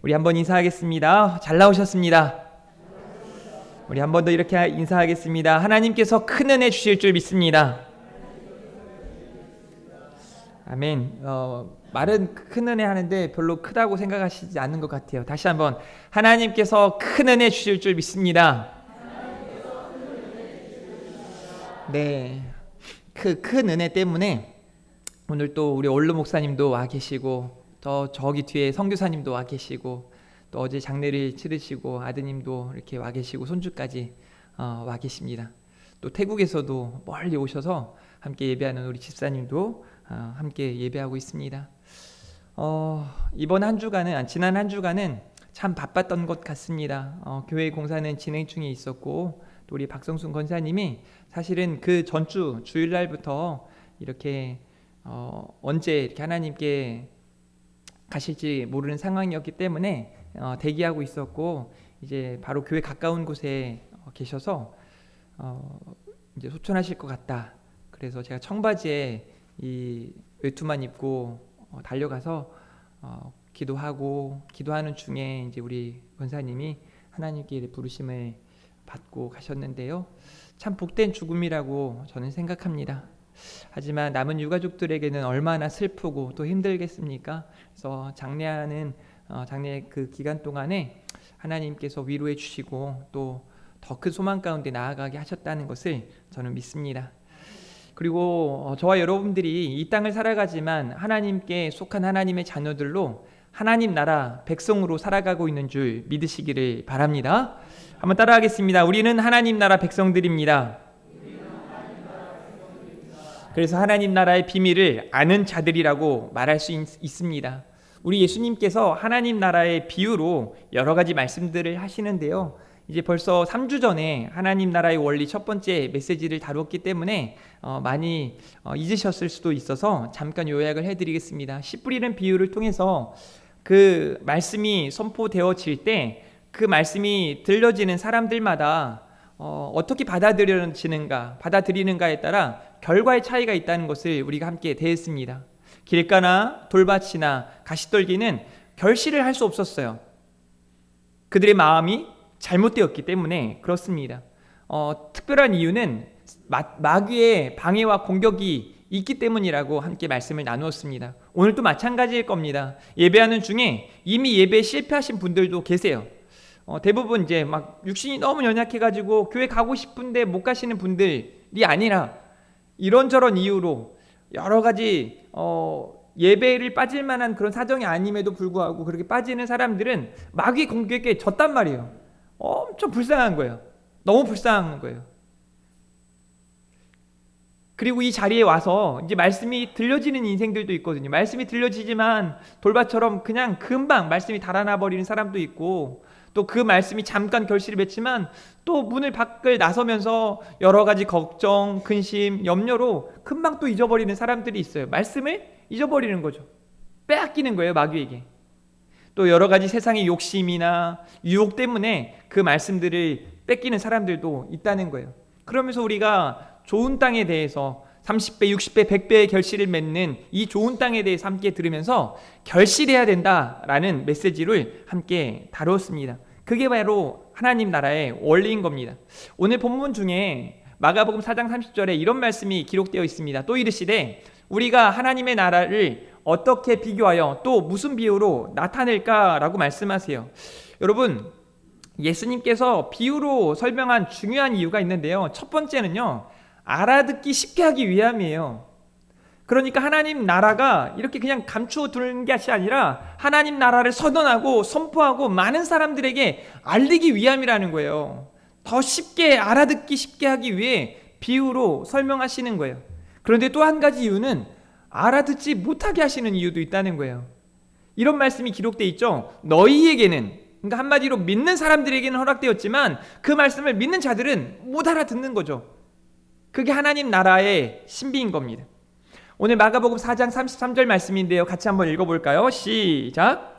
우리 한번 인사하겠습니다. 잘 나오셨습니다. 우리 한 번 더 이렇게 인사하겠습니다. 하나님께서 큰 은혜 주실 줄 믿습니다. 아멘. 말은 큰 은혜 하는데 별로 크다고 생각하시지 않는 것 같아요. 다시 한번 하나님께서 큰 은혜 주실 줄 믿습니다. 네, 그 큰 은혜 때문에 오늘 또 우리 올루 목사님도 와 계시고, 또 저기 뒤에 선교사님도 와 계시고, 또 어제 장례를 치르시고 아드님도 이렇게 와 계시고 손주까지 와 계십니다. 또 태국에서도 멀리 오셔서 함께 예배하는 우리 집사님도 함께 예배하고 있습니다. 이번 한 주간은, 지난 한 주간은 참 바빴던 것 같습니다. 교회 공사는 진행 중에 있었고, 또 우리 박성순 권사님이 사실은 그 전주 주일날부터 이렇게 언제 이렇게 하나님께 가실지 모르는 상황이었기 때문에 대기하고 있었고, 이제 바로 교회 가까운 곳에 계셔서 이제 소천하실 것 같다. 그래서 제가 청바지에 이 외투만 입고 달려가서 기도하는 중에 이제 우리 권사님이 하나님께 부르심을 받고 가셨는데요. 참 복된 죽음이라고 저는 생각합니다. 하지만 남은 유가족들에게는 얼마나 슬프고 또 힘들겠습니까? 그래서 장례 그 기간 동안에 하나님께서 위로해 주시고 또 더 큰 소망 가운데 나아가게 하셨다는 것을 저는 믿습니다. 그리고 저와 여러분들이 이 땅을 살아가지만 하나님께 속한 하나님의 자녀들로 하나님 나라 백성으로 살아가고 있는 줄 믿으시기를 바랍니다. 한번 따라하겠습니다. 우리는 하나님 나라 백성들입니다. 그래서 하나님 나라의 비밀을 아는 자들이라고 말할 수 있습니다. 우리 예수님께서 하나님 나라의 비유로 여러 가지 말씀들을 하시는데요. 이제 벌써 3주 전에 하나님 나라의 원리 첫 번째 메시지를 다뤘기 때문에 많이 잊으셨을 수도 있어서 잠깐 요약을 해드리겠습니다. 씨 뿌리는 비유를 통해서 그 말씀이 선포되어질 때 그 말씀이 들려지는 사람들마다 어떻게 받아들이는가에 따라 결과의 차이가 있다는 것을 우리가 함께 대했습니다. 길가나 돌밭이나 가시떨기는 결실을 할 수 없었어요. 그들의 마음이 잘못되었기 때문에 그렇습니다. 특별한 이유는 마귀의 방해와 공격이 있기 때문이라고 함께 말씀을 나누었습니다. 오늘도 마찬가지일 겁니다. 예배하는 중에 이미 예배에 실패하신 분들도 계세요. 대부분 이제 막 육신이 너무 연약해가지고 교회 가고 싶은데 못 가시는 분들이 아니라 이런저런 이유로 여러 가지 예배를 빠질 만한 그런 사정이 아님에도 불구하고 그렇게 빠지는 사람들은 마귀 공격에 졌단 말이에요. 엄청 불쌍한 거예요. 너무 불쌍한 거예요. 그리고 이 자리에 와서 이제 말씀이 들려지는 인생들도 있거든요. 말씀이 들려지지만 돌밭처럼 그냥 금방 말씀이 달아나 버리는 사람도 있고, 또 그 말씀이 잠깐 결실을 맺지만 또 문을 밖을 나서면서 여러 가지 걱정, 근심, 염려로 금방 또 잊어버리는 사람들이 있어요. 말씀을 잊어버리는 거죠. 빼앗기는 거예요, 마귀에게. 또 여러 가지 세상의 욕심이나 유혹 때문에 그 말씀들을 뺏기는 사람들도 있다는 거예요. 그러면서 우리가 좋은 땅에 대해서 30배, 60배, 100배의 결실을 맺는 이 좋은 땅에 대해서 함께 들으면서 결실해야 된다라는 메시지를 함께 다루었습니다. 그게 바로 하나님 나라의 원리인 겁니다. 오늘 본문 중에 마가복음 4장 30절에 이런 말씀이 기록되어 있습니다. 또 이르시되 우리가 하나님의 나라를 어떻게 비교하여 또 무슨 비유로 나타낼까라고 말씀하세요. 여러분, 예수님께서 비유로 설명한 중요한 이유가 있는데요. 첫 번째는요, 알아듣기 쉽게 하기 위함이에요. 그러니까 하나님 나라가 이렇게 그냥 감추어 두는 것이 아니라 하나님 나라를 선언하고 선포하고 많은 사람들에게 알리기 위함이라는 거예요. 더 쉽게 알아듣기 쉽게 하기 위해 비유로 설명하시는 거예요. 그런데 또 한 가지 이유는 알아듣지 못하게 하시는 이유도 있다는 거예요. 이런 말씀이 기록되어 있죠. 너희에게는, 그러니까 한마디로 믿는 사람들에게는 허락되었지만 그 말씀을 믿는 자들은 못 알아듣는 거죠. 그게 하나님 나라의 신비인 겁니다. 오늘 마가복음 4장 33절 말씀인데요. 같이 한번 읽어볼까요? 시작!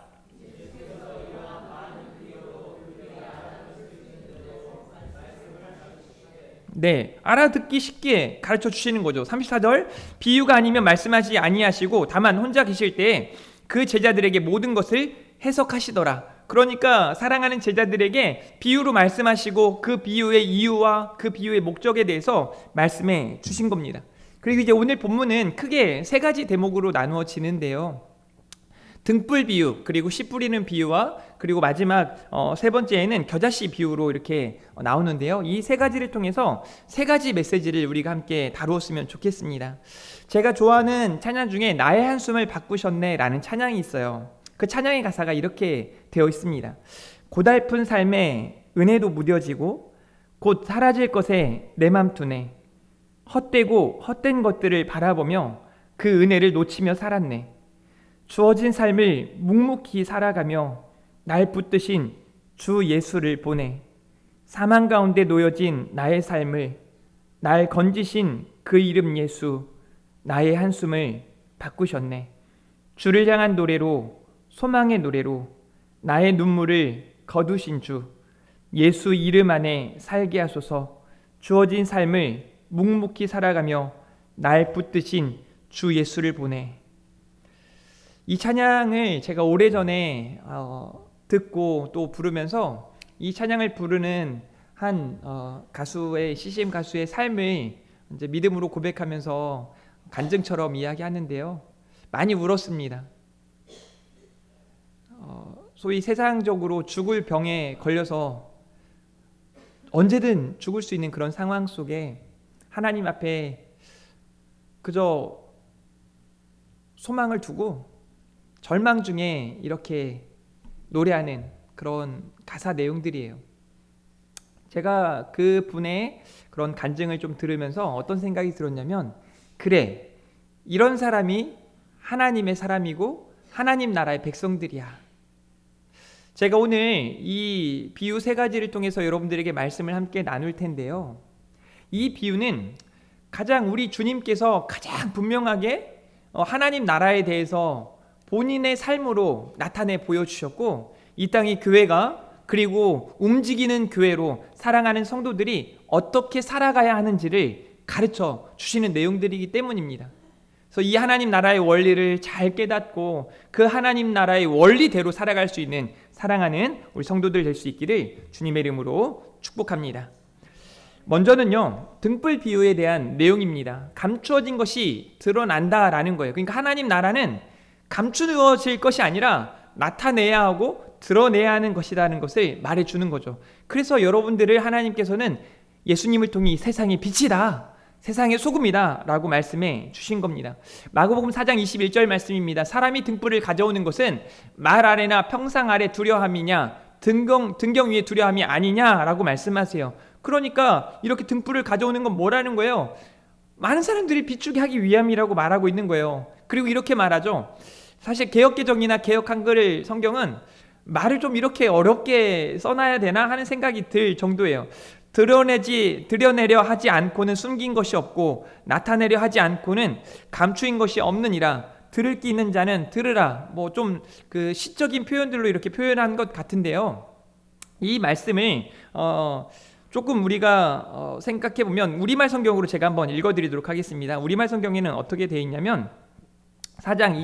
네, 알아듣기 쉽게 가르쳐 주시는 거죠. 34절, 비유가 아니면 말씀하지 아니하시고 다만 혼자 계실 때 그 제자들에게 모든 것을 해석하시더라. 그러니까 사랑하는 제자들에게 비유로 말씀하시고 그 비유의 이유와 그 비유의 목적에 대해서 말씀해 주신 겁니다. 그리고 이제 오늘 본문은 크게 세 가지 대목으로 나누어지는데요. 등불 비유, 그리고 씨 뿌리는 비유와 그리고 마지막 세 번째에는 겨자씨 비유로 이렇게 나오는데요. 이 세 가지를 통해서 세 가지 메시지를 우리가 함께 다루었으면 좋겠습니다. 제가 좋아하는 찬양 중에 나의 한숨을 바꾸셨네 라는 찬양이 있어요. 그 찬양의 가사가 이렇게 되어 있습니다. 고달픈 삶에 은혜도 무뎌지고 곧 사라질 것에 내 맘 두네. 헛되고 헛된 것들을 바라보며 그 은혜를 놓치며 살았네. 주어진 삶을 묵묵히 살아가며 날 붙드신 주 예수를 보내. 사망 가운데 놓여진 나의 삶을 날 건지신 그 이름 예수, 나의 한숨을 바꾸셨네. 주를 향한 노래로, 소망의 노래로 나의 눈물을 거두신 주, 예수 이름 안에 살게 하소서. 주어진 삶을 묵묵히 살아가며 날 붙드신 주 예수를 보내. 이 찬양을 제가 오래전에 듣고 또 부르면서 이 찬양을 부르는 한 가수의 CCM 가수의 삶을 이제 믿음으로 고백하면서 간증처럼 이야기하는데요. 많이 울었습니다. 소위 세상적으로 죽을 병에 걸려서 언제든 죽을 수 있는 그런 상황 속에 하나님 앞에 그저 소망을 두고 절망 중에 이렇게 노래하는 그런 가사 내용들이에요. 제가 그 분의 그런 간증을 좀 들으면서 어떤 생각이 들었냐면, 그래, 이런 사람이 하나님의 사람이고 하나님 나라의 백성들이야. 제가 오늘 이 비유 세 가지를 통해서 여러분들에게 말씀을 함께 나눌 텐데요. 이 비유는 가장 우리 주님께서 가장 분명하게 하나님 나라에 대해서 본인의 삶으로 나타내 보여주셨고, 이 땅의 교회가 그리고 움직이는 교회로 사랑하는 성도들이 어떻게 살아가야 하는지를 가르쳐 주시는 내용들이기 때문입니다. 그래서 이 하나님 나라의 원리를 잘 깨닫고 그 하나님 나라의 원리대로 살아갈 수 있는 사랑하는 우리 성도들 될 수 있기를 주님의 이름으로 축복합니다. 먼저는요, 등불 비유에 대한 내용입니다. 감추어진 것이 드러난다라는 거예요. 그러니까 하나님 나라는 감추어질 것이 아니라 나타내야 하고 드러내야 하는 것이라는 것을 말해주는 거죠. 그래서 여러분들을 하나님께서는 예수님을 통해 이 세상의 빛이다, 세상의 소금이다 라고 말씀해 주신 겁니다. 마가복음 4장 21절 말씀입니다. 사람이 등불을 가져오는 것은 말 아래나 평상 아래 두려함이냐 등경 위에 두려함이 아니냐 라고 말씀하세요. 그러니까 이렇게 등불을 가져오는 건 뭐라는 거예요? 많은 사람들이 비추게 하기 위함이라고 말하고 있는 거예요. 그리고 이렇게 말하죠. 사실 개역개정이나 개역 한글 성경은 말을 좀 이렇게 어렵게 써놔야 되나 하는 생각이 들 정도예요. 드러내려 하지 않고는 숨긴 것이 없고 나타내려 하지 않고는 감추인 것이 없느니라. 들을 귀 있는 자는 들으라. 뭐 좀 그 시적인 표현들로 이렇게 표현한 것 같은데요. 이 말씀을 조금 우리가 생각해 보면 우리말 성경으로 제가 한번 읽어드리도록 하겠습니다. 우리말 성경에는 어떻게 되어 있냐면 4장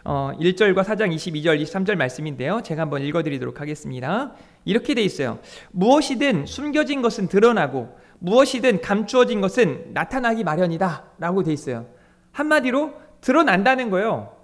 21절과 4장 22절, 23절 말씀인데요. 제가 한번 읽어드리도록 하겠습니다. 이렇게 돼 있어요. 무엇이든 숨겨진 것은 드러나고 무엇이든 감추어진 것은 나타나기 마련이다 라고 돼 있어요. 한마디로 드러난다는 거예요.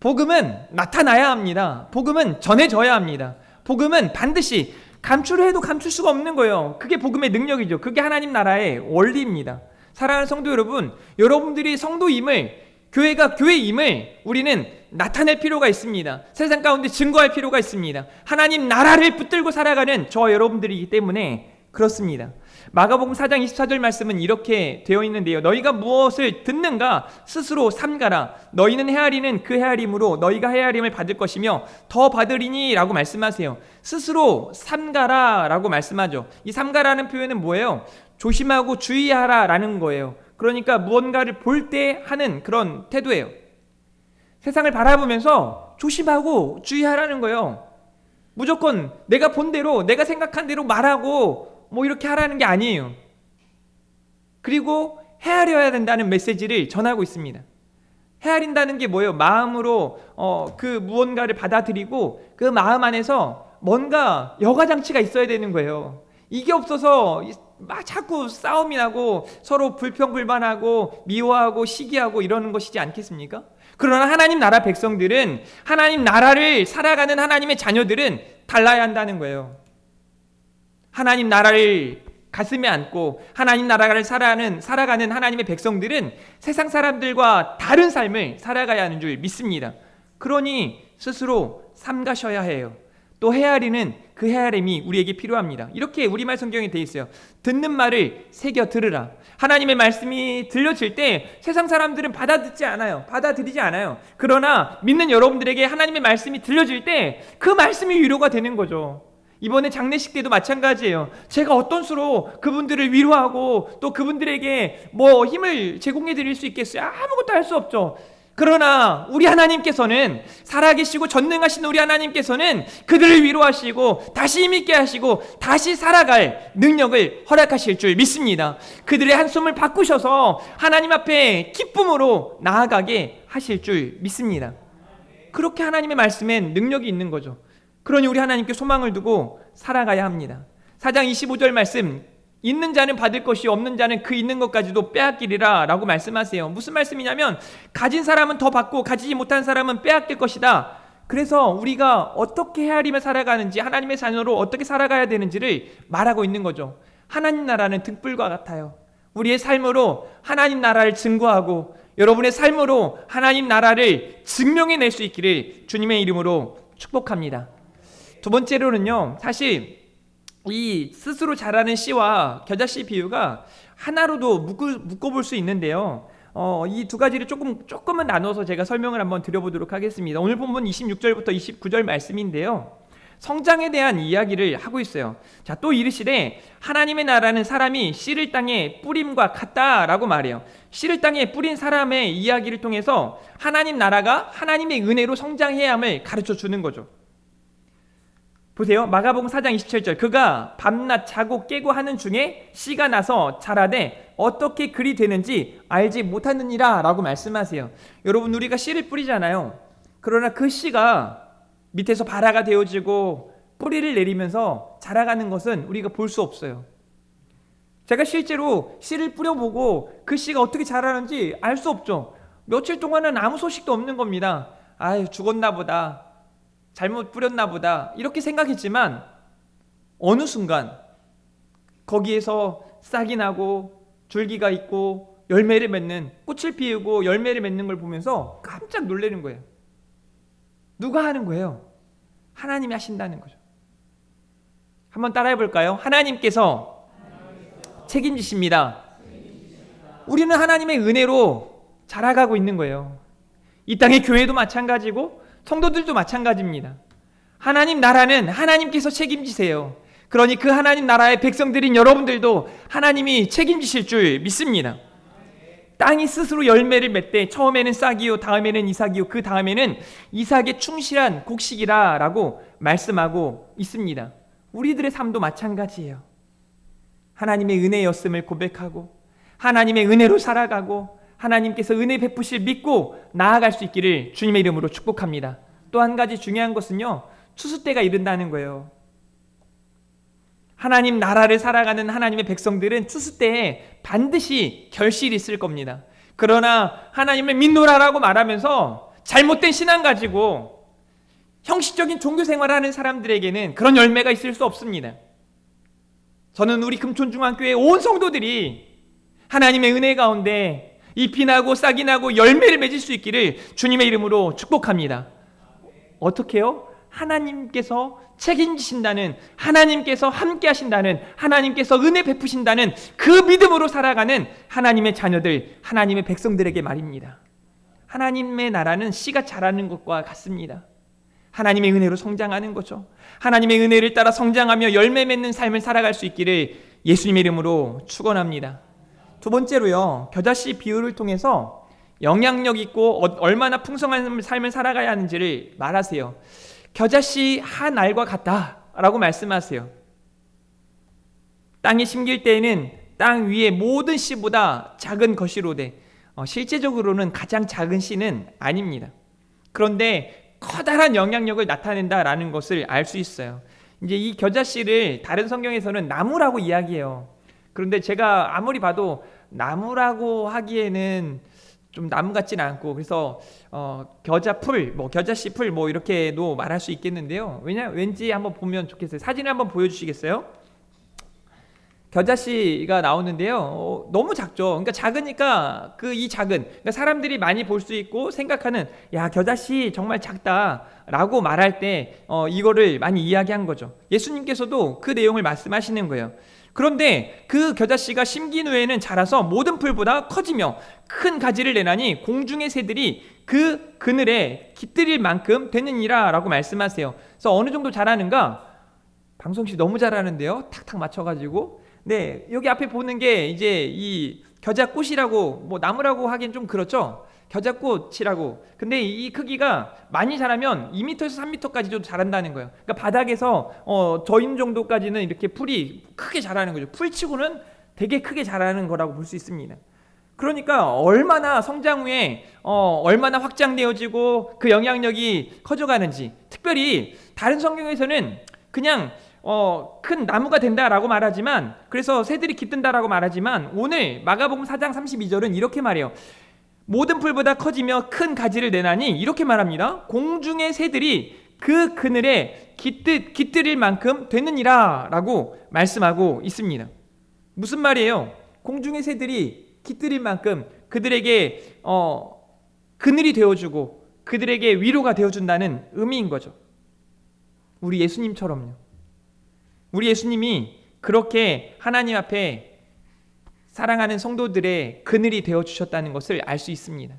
복음은 나타나야 합니다. 복음은 전해져야 합니다. 복음은 반드시 감추려 해도 감출 수가 없는 거예요. 그게 복음의 능력이죠. 그게 하나님 나라의 원리입니다. 사랑하는 성도 여러분, 여러분들이 성도임을, 교회가 교회임을 우리는 나타낼 필요가 있습니다. 세상 가운데 증거할 필요가 있습니다. 하나님 나라를 붙들고 살아가는 저와 여러분들이기 때문에 그렇습니다. 마가복음 4장 24절 말씀은 이렇게 되어 있는데요. 너희가 무엇을 듣는가 스스로 삼가라. 너희는 헤아리는 그 헤아림으로 너희가 헤아림을 받을 것이며 더 받으리니 라고 말씀하세요. 스스로 삼가라 라고 말씀하죠. 이 삼가라는 표현은 뭐예요? 조심하고 주의하라 라는 거예요. 그러니까 무언가를 볼 때 하는 그런 태도예요. 세상을 바라보면서 조심하고 주의하라는 거예요. 무조건 내가 본 대로, 내가 생각한 대로 말하고 뭐 이렇게 하라는 게 아니에요. 그리고 헤아려야 된다는 메시지를 전하고 있습니다. 헤아린다는 게 뭐예요? 마음으로 그 무언가를 받아들이고 그 마음 안에서 뭔가 여과장치가 있어야 되는 거예요. 이게 없어서 막 자꾸 싸움이 나고 서로 불평불만하고 미워하고 시기하고 이러는 것이지 않겠습니까? 그러나 하나님 나라 백성들은, 하나님 나라를 살아가는 하나님의 자녀들은 달라야 한다는 거예요. 하나님 나라를 가슴에 안고 하나님 나라를 살아가는 하나님의 백성들은 세상 사람들과 다른 삶을 살아가야 하는 줄 믿습니다. 그러니 스스로 삼가셔야 해요. 또 헤아리는 그 헤아림이 우리에게 필요합니다. 이렇게 우리말 성경에 되어 있어요. 듣는 말을 새겨 들으라. 하나님의 말씀이 들려질 때 세상 사람들은 받아들이지 않아요. 그러나 믿는 여러분들에게 하나님의 말씀이 들려질 때 그 말씀이 위로가 되는 거죠. 이번에 장례식 때도 마찬가지예요. 제가 어떤 수로 그분들을 위로하고 또 그분들에게 뭐 힘을 제공해 드릴 수 있겠어요? 아무것도 할 수 없죠. 그러나 우리 하나님께서는, 살아계시고 전능하신 우리 하나님께서는 그들을 위로하시고 다시 힘있게 하시고 다시 살아갈 능력을 허락하실 줄 믿습니다. 그들의 한숨을 바꾸셔서 하나님 앞에 기쁨으로 나아가게 하실 줄 믿습니다. 그렇게 하나님의 말씀엔 능력이 있는 거죠. 그러니 우리 하나님께 소망을 두고 살아가야 합니다. 4장 25절 말씀, 있는 자는 받을 것이 없는 자는 그 있는 것까지도 빼앗기리라 라고 말씀하세요. 무슨 말씀이냐면 가진 사람은 더 받고 가지지 못한 사람은 빼앗길 것이다. 그래서 우리가 어떻게 헤아리며 살아가는지, 하나님의 자녀로 어떻게 살아가야 되는지를 말하고 있는 거죠. 하나님 나라는 등불과 같아요. 우리의 삶으로 하나님 나라를 증거하고 여러분의 삶으로 하나님 나라를 증명해낼 수 있기를 주님의 이름으로 축복합니다. 두 번째로는요, 사실 이 스스로 자라는 씨와 겨자씨 비유가 하나로도 묶어볼 수 있는데요. 이 두 가지를 조금은 나눠서 제가 설명을 한번 드려보도록 하겠습니다. 오늘 본문 26절부터 29절 말씀인데요. 성장에 대한 이야기를 하고 있어요. 자, 또 이르시되 하나님의 나라는 사람이 씨를 땅에 뿌림과 같다라고 말해요. 씨를 땅에 뿌린 사람의 이야기를 통해서 하나님 나라가 하나님의 은혜로 성장해야 함을 가르쳐 주는 거죠. 보세요. 마가복음 4장 27절, 그가 밤낮 자고 깨고 하는 중에 씨가 나서 자라되 어떻게 그리 되는지 알지 못하느니라 라고 말씀하세요. 여러분, 우리가 씨를 뿌리잖아요. 그러나 그 씨가 밑에서 발화가 되어지고 뿌리를 내리면서 자라가는 것은 우리가 볼 수 없어요. 제가 실제로 씨를 뿌려보고 그 씨가 어떻게 자라는지 알 수 없죠. 며칠 동안은 아무 소식도 없는 겁니다. 아유, 죽었나 보다, 잘못 뿌렸나 보다, 이렇게 생각했지만 어느 순간 거기에서 싹이 나고 줄기가 있고 열매를 맺는, 꽃을 피우고 열매를 맺는 걸 보면서 깜짝 놀라는 거예요. 누가 하는 거예요? 하나님이 하신다는 거죠. 한번 따라해 볼까요? 하나님께서 책임지십니다. 우리는 하나님의 은혜로 자라가고 있는 거예요. 이 땅의 교회도 마찬가지고 성도들도 마찬가지입니다. 하나님 나라는 하나님께서 책임지세요. 그러니 그 하나님 나라의 백성들인 여러분들도 하나님이 책임지실 줄 믿습니다. 땅이 스스로 열매를 맺되 처음에는 싹이요, 다음에는 이삭이요, 그 다음에는 이삭의 충실한 곡식이라 라고 말씀하고 있습니다. 우리들의 삶도 마찬가지예요. 하나님의 은혜였음을 고백하고 하나님의 은혜로 살아가고 하나님께서 은혜 베푸실 믿고 나아갈 수 있기를 주님의 이름으로 축복합니다. 또 한 가지 중요한 것은요, 추수 때가 이른다는 거예요. 하나님 나라를 살아가는 하나님의 백성들은 추수 때에 반드시 결실이 있을 겁니다. 그러나 하나님을 믿노라라고 말하면서 잘못된 신앙 가지고 형식적인 종교 생활하는 사람들에게는 그런 열매가 있을 수 없습니다. 저는 우리 금촌중앙교회 온 성도들이 하나님의 은혜 가운데 잎이 나고 싹이 나고 열매를 맺을 수 있기를 주님의 이름으로 축복합니다. 어떻게요? 하나님께서 책임지신다는, 하나님께서 함께 하신다는, 하나님께서 은혜 베푸신다는 그 믿음으로 살아가는 하나님의 자녀들, 하나님의 백성들에게 말입니다. 하나님의 나라는 씨가 자라는 것과 같습니다. 하나님의 은혜로 성장하는 거죠. 하나님의 은혜를 따라 성장하며 열매 맺는 삶을 살아갈 수 있기를 예수님의 이름으로 축원합니다. 두 번째로요, 겨자씨 비유를 통해서 영향력 있고 얼마나 풍성한 삶을 살아가야 하는지를 말하세요. 겨자씨 한 알과 같다라고 말씀하세요. 땅에 심길 때에는 땅 위의 모든 씨보다 작은 것이로되 실제적으로는 가장 작은 씨는 아닙니다. 그런데 커다란 영향력을 나타낸다라는 것을 알 수 있어요. 이제 이 겨자씨를 다른 성경에서는 나무라고 이야기해요. 그런데 제가 아무리 봐도 나무라고 하기에는 좀 나무 같지는 않고, 그래서 겨자풀, 겨자씨 풀 이렇게도 말할 수 있겠는데요. 왠지 한번 보면 좋겠어요. 사진을 한번 보여주시겠어요? 겨자씨가 나오는데요. 너무 작죠. 그러니까 작으니까 그러니까 사람들이 많이 볼 수 있고 생각하는, 야, 겨자씨 정말 작다라고 말할 때 이거를 많이 이야기한 거죠. 예수님께서도 그 내용을 말씀하시는 거예요. 그런데 그 겨자씨가 심긴 후에는 자라서 모든 풀보다 커지며 큰 가지를 내나니 공중의 새들이 그 그늘에 깃들일 만큼 되느니라 라고 말씀하세요. 그래서 어느 정도 자라는가? 방송씨 너무 잘하는데요. 탁탁 맞춰가지고. 네, 여기 앞에 보는 게 이제 이 겨자꽃이라고, 나무라고 하기엔 좀 그렇죠. 겨자꽃이라고. 근데 이 크기가 많이 자라면 2m에서 3m까지도 자란다는 거예요. 그러니까 바닥에서 저임 정도까지는 이렇게 풀이 크게 자라는 거죠. 풀치고는 되게 크게 자라는 거라고 볼 수 있습니다. 그러니까 얼마나 성장 후에 얼마나 확장되어지고 그 영향력이 커져가는지, 특별히 다른 성경에서는 그냥 큰 나무가 된다라고 말하지만, 그래서 새들이 깃든다라고 말하지만, 오늘 마가복음 4장 32절은 이렇게 말해요. 모든 풀보다 커지며 큰 가지를 내나니, 이렇게 말합니다. 공중의 새들이 그 그늘에 깃들일 만큼 되느니라 라고 말씀하고 있습니다. 무슨 말이에요? 공중의 새들이 깃들일 만큼 그들에게 그늘이 되어주고 그들에게 위로가 되어준다는 의미인 거죠. 우리 예수님처럼요. 우리 예수님이 그렇게 하나님 앞에 사랑하는 성도들의 그늘이 되어주셨다는 것을 알 수 있습니다.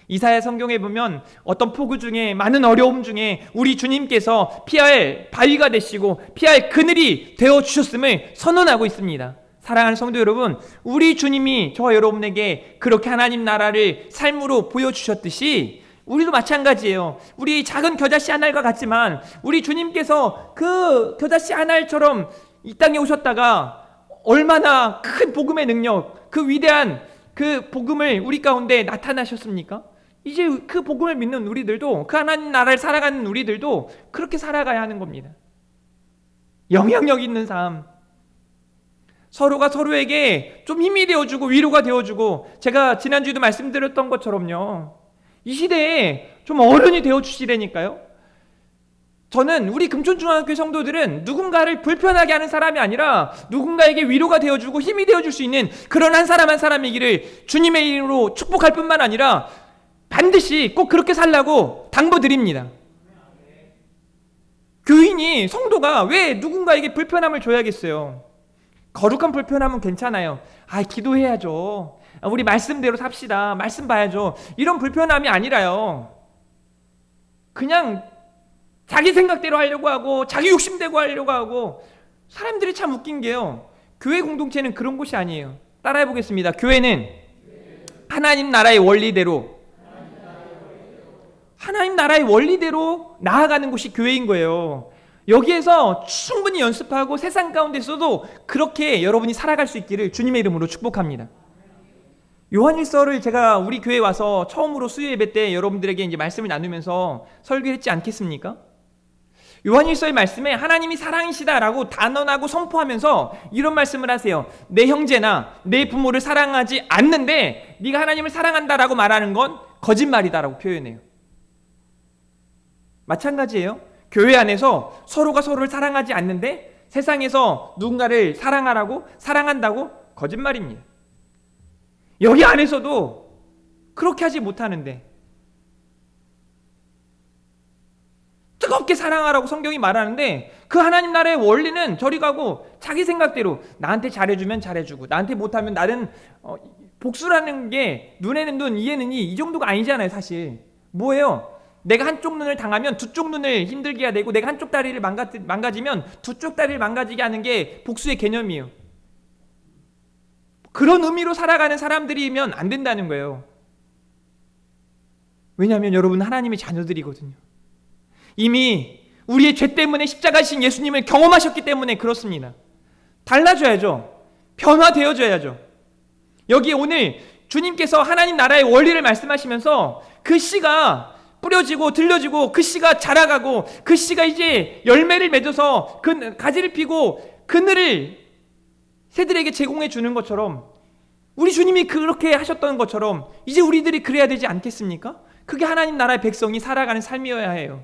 이사야 성경에 보면 어떤 폭우 중에, 많은 어려움 중에 우리 주님께서 피할 바위가 되시고 피할 그늘이 되어주셨음을 선언하고 있습니다. 사랑하는 성도 여러분, 우리 주님이 저와 여러분에게 그렇게 하나님 나라를 삶으로 보여주셨듯이 우리도 마찬가지예요. 우리 작은 겨자씨 한 알과 같지만 우리 주님께서 그 겨자씨 한 알처럼 이 땅에 오셨다가 얼마나 큰 복음의 능력, 그 위대한 그 복음을 우리 가운데 나타나셨습니까? 이제 그 복음을 믿는 우리들도, 그 하나님 나라를 살아가는 우리들도 그렇게 살아가야 하는 겁니다. 영향력 있는 삶, 서로가 서로에게 좀 힘이 되어주고 위로가 되어주고, 제가 지난주에도 말씀드렸던 것처럼요, 이 시대에 좀 어른이 되어주시라니까요. 저는 우리 금촌중앙학교 성도들은 누군가를 불편하게 하는 사람이 아니라 누군가에게 위로가 되어주고 힘이 되어줄 수 있는 그런 한 사람 한 사람이기를 주님의 이름으로 축복할 뿐만 아니라 반드시 꼭 그렇게 살라고 당부드립니다. 교인이, 성도가 왜 누군가에게 불편함을 줘야겠어요? 거룩한 불편함은 괜찮아요. 기도해야죠. 우리 말씀대로 삽시다. 말씀 봐야죠. 이런 불편함이 아니라요, 그냥 자기 생각대로 하려고 하고 자기 욕심대로 하려고 하고. 사람들이 참 웃긴 게요, 교회 공동체는 그런 곳이 아니에요. 따라해 보겠습니다. 교회는 하나님 나라의 원리대로 나아가는 곳이 교회인 거예요. 여기에서 충분히 연습하고 세상 가운데서도 그렇게 여러분이 살아갈 수 있기를 주님의 이름으로 축복합니다. 요한일서를 제가 우리 교회에 와서 처음으로 수요 예배 때 여러분들에게 이제 말씀을 나누면서 설교했지 않겠습니까? 요한일서의 말씀에 하나님이 사랑이시다라고 단언하고 선포하면서 이런 말씀을 하세요. 내 형제나 내 부모를 사랑하지 않는데 네가 하나님을 사랑한다라고 말하는 건 거짓말이다라고 표현해요. 마찬가지예요. 교회 안에서 서로가 서로를 사랑하지 않는데 세상에서 누군가를 사랑한다고 거짓말입니다. 여기 안에서도 그렇게 하지 못하는데 뜨겁게 사랑하라고 성경이 말하는데, 그 하나님 나라의 원리는 저리 가고 자기 생각대로 나한테 잘해주면 잘해주고 나한테 못하면 나는 복수라는 게 눈에는 눈, 이에는 이 정도가 아니잖아요. 사실 뭐예요? 내가 한쪽 눈을 당하면 두 쪽 눈을 힘들게 해야 되고, 내가 한쪽 다리를 망가지면 두 쪽 다리를 망가지게 하는 게 복수의 개념이에요. 그런 의미로 살아가는 사람들이면 안 된다는 거예요. 왜냐하면 여러분 하나님의 자녀들이거든요. 이미 우리의 죄 때문에 십자가신 예수님을 경험하셨기 때문에 그렇습니다. 달라져야죠. 변화되어져야죠. 여기 오늘 주님께서 하나님 나라의 원리를 말씀하시면서 그 씨가 뿌려지고 들려지고 그 씨가 자라가고 그 씨가 이제 열매를 맺어서 그 가지를 피고 그늘을 새들에게 제공해 주는 것처럼, 우리 주님이 그렇게 하셨던 것처럼 이제 우리들이 그래야 되지 않겠습니까? 그게 하나님 나라의 백성이 살아가는 삶이어야 해요.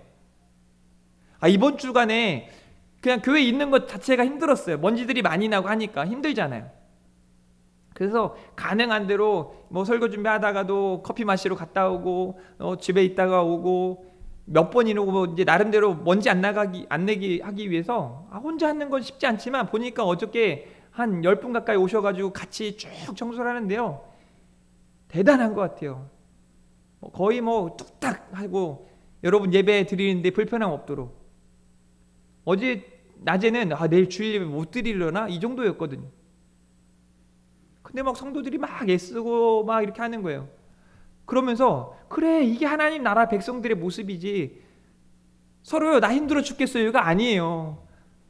이번 주간에 그냥 교회에 있는 것 자체가 힘들었어요. 먼지들이 많이 나고 하니까 힘들잖아요. 그래서 가능한 대로 뭐 설교 준비하다가도 커피 마시러 갔다 오고 집에 있다가 오고 몇 번이나 오고 이제 나름대로 먼지 안 내기 하기 위해서 혼자 하는 건 쉽지 않지만 보니까 어저께 한 10분 가까이 오셔가지고 같이 쭉 청소를 하는데요. 대단한 것 같아요. 거의 뭐 뚝딱 하고 여러분 예배 드리는데 불편함 없도록. 어제 낮에는 내일 주일 예배 못 드리려나 이 정도였거든요. 근데 막 성도들이 막 애쓰고 막 이렇게 하는 거예요. 그러면서 그래, 이게 하나님 나라 백성들의 모습이지, 서로요 나 힘들어 죽겠어요가 아니에요.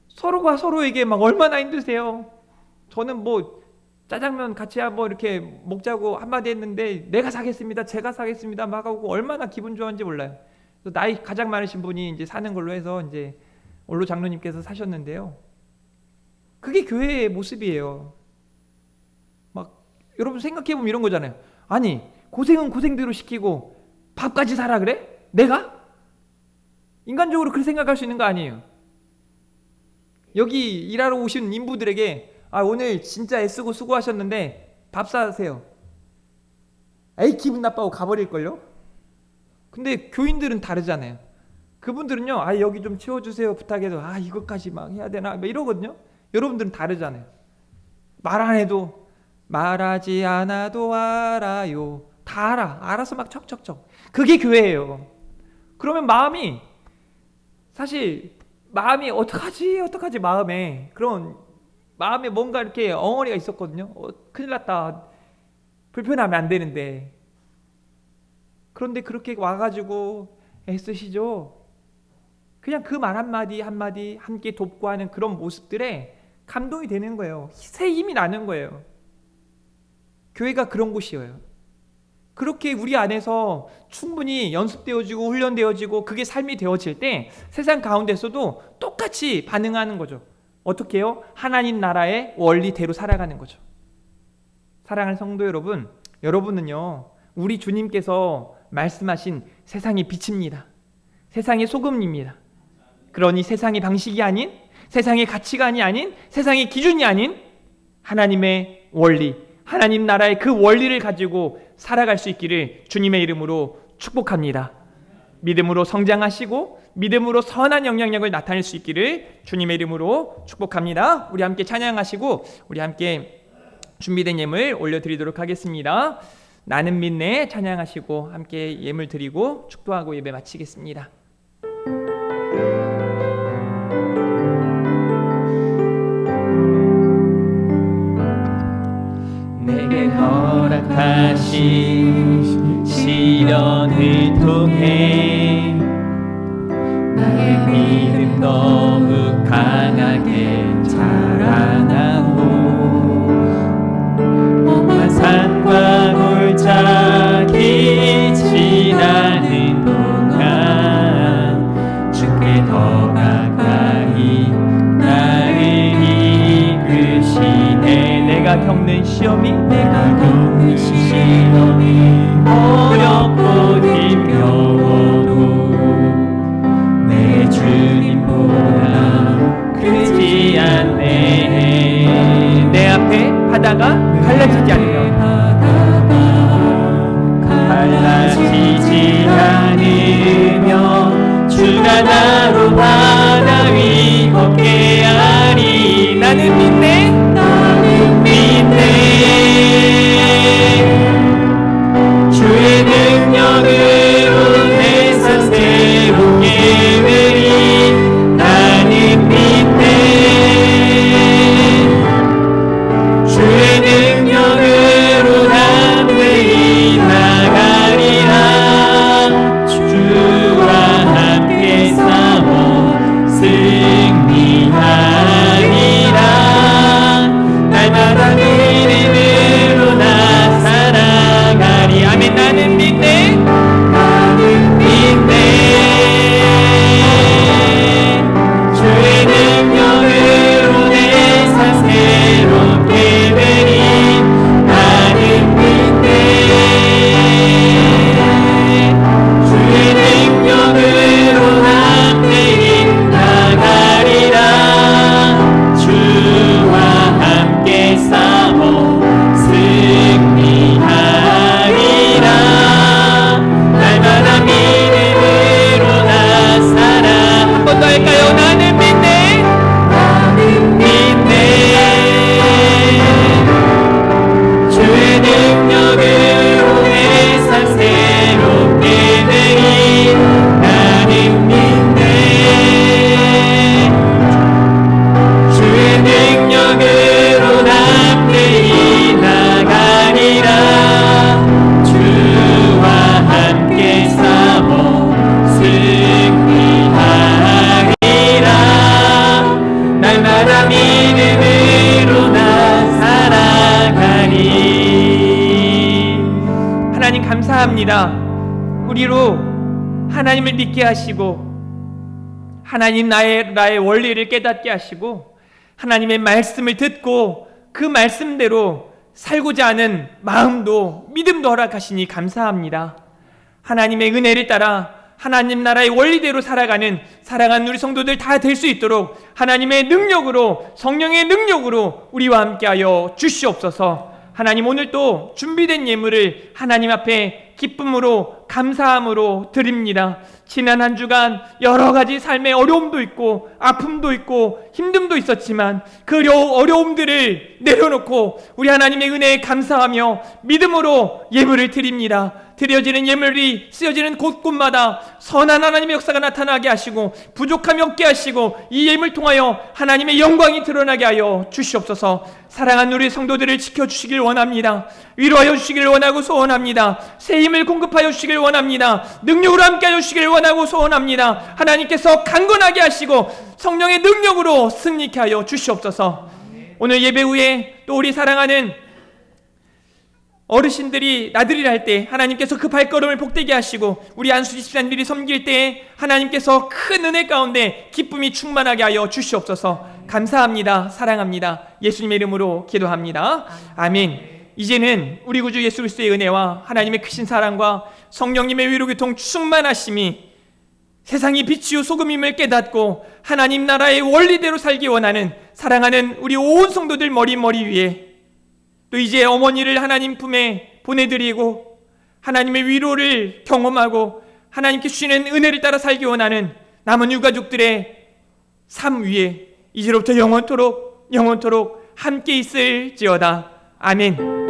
서로가 서로에게 막 얼마나 힘드세요. 저는 뭐 짜장면 같이 한번 이렇게 먹자고 한마디 했는데 내가 사겠습니다, 제가 사겠습니다 막 하고 얼마나 기분 좋았는지 몰라요. 나이 가장 많으신 분이 이제 사는 걸로 해서 이제 원로 장로님께서 사셨는데요. 그게 교회의 모습이에요. 막 여러분 생각해보면 이런 거잖아요. 아니 고생은 고생대로 시키고 밥까지 사라 그래? 내가? 인간적으로 그렇게 생각할 수 있는 거 아니에요. 여기 일하러 오신 인부들에게 오늘 진짜 애쓰고 수고하셨는데 밥 사세요. 에이 기분 나빠고 가버릴걸요? 근데 교인들은 다르잖아요. 그분들은요 여기 좀 치워주세요 부탁해도 이것까지 막 해야 되나 막 이러거든요. 여러분들은 다르잖아요. 말 안 해도 말하지 않아도 알아요. 다 알아서 막 척척척. 그게 교회예요. 그러면 마음이 어떡하지 마음에 그런 마음에 뭔가 이렇게 엉어리가 있었거든요. 큰일 났다, 불편하면 안 되는데. 그런데 그렇게 와가지고 애쓰시죠. 그냥 그 말 한마디 한마디 함께 돕고 하는 그런 모습들에 감동이 되는 거예요. 새 힘이 나는 거예요. 교회가 그런 곳이에요. 그렇게 우리 안에서 충분히 연습되어지고 훈련되어지고 그게 삶이 되어질 때 세상 가운데서도 똑같이 반응하는 거죠. 어떻게 해요? 하나님 나라의 원리대로 살아가는 거죠. 사랑하는 성도 여러분, 여러분은요 우리 주님께서 말씀하신 세상의 빛입니다. 세상의 소금입니다. 그러니 세상의 방식이 아닌, 세상의 가치관이 아닌, 세상의 기준이 아닌 하나님의 원리, 하나님 나라의 그 원리를 가지고 살아갈 수 있기를 주님의 이름으로 축복합니다. 믿음으로 성장하시고 믿음으로 선한 영향력을 나타낼 수 있기를 주님의 이름으로 축복합니다. 우리 함께 찬양하시고 우리 함께 준비된 예물 올려드리도록 하겠습니다. 나는 믿네 찬양하시고 함께 예물 드리고 축도하고 예배 마치겠습니다. 내게 허락하신 시련을 통해 나의 믿음 더욱 강하게 자라나고 험한 산과 골짜기 지나는 동안 주께 더 가까이 나를 이끄시네. 내가 겪는 시험이 어렵고 힘겨워도 내 주님보다 크지 않네. 내 앞에 바다가 갈라지지 않으며 주가 나로 바다 위 걷게 하리. 나는 믿네, 나는 믿네. 주의 능력으로 내 삶 새롭게 되리. 나는 믿네. 주의 능력으로 담대히 나가리라. 주와 함께 싸워 날마다 믿음으로 나 살아가리. 하나님 감사합니다. 우리로 하나님을 믿게 하시고 하나님 나의 원리를 깨닫게 하시고 하나님의 말씀을 듣고 그 말씀대로 살고자 하는 마음도 믿음도 허락하시니 감사합니다. 하나님의 은혜를 따라 하나님 나라의 원리대로 살아가는 사랑하는 우리 성도들 다 될 수 있도록 하나님의 능력으로, 성령의 능력으로 우리와 함께하여 주시옵소서. 하나님, 오늘 또 준비된 예물을 하나님 앞에 기쁨으로 감사함으로 드립니다. 지난 한 주간 여러 가지 삶의 어려움도 있고 아픔도 있고 힘듦도 있었지만 그 어려움들을 내려놓고 우리 하나님의 은혜에 감사하며 믿음으로 예물을 드립니다. 드려지는 예물이 쓰여지는 곳곳마다 선한 하나님의 역사가 나타나게 하시고 부족함이 없게 하시고 이 예물을 통하여 하나님의 영광이 드러나게 하여 주시옵소서. 사랑하는 우리 성도들을 지켜주시길 원합니다. 위로하여 주시길 원하고 소원합니다. 새 힘을 공급하여 주시길 원합니다. 능력으로 함께하여 주시길 원하고 소원합니다. 하나님께서 강건하게 하시고 성령의 능력으로 승리케 하여 주시옵소서. 오늘 예배 후에 또 우리 사랑하는 어르신들이 나들이를 할 때 하나님께서 그 발걸음을 복되게 하시고 우리 안수 집사님들이 섬길 때 하나님께서 큰 은혜 가운데 기쁨이 충만하게 하여 주시옵소서. 감사합니다. 사랑합니다. 예수님의 이름으로 기도합니다. 아멘. 이제는 우리 구주 예수 그리스도의 은혜와 하나님의 크신 사랑과 성령님의 위로교통 충만하심이 세상이 빛이요 소금임을 깨닫고 하나님 나라의 원리대로 살기 원하는 사랑하는 우리 온 성도들 머리 위에 또 이제 어머니를 하나님 품에 보내드리고 하나님의 위로를 경험하고 하나님께 주시는 은혜를 따라 살기 원하는 남은 유가족들의 삶 위에 이제로부터 영원토록 함께 있을지어다. 아멘.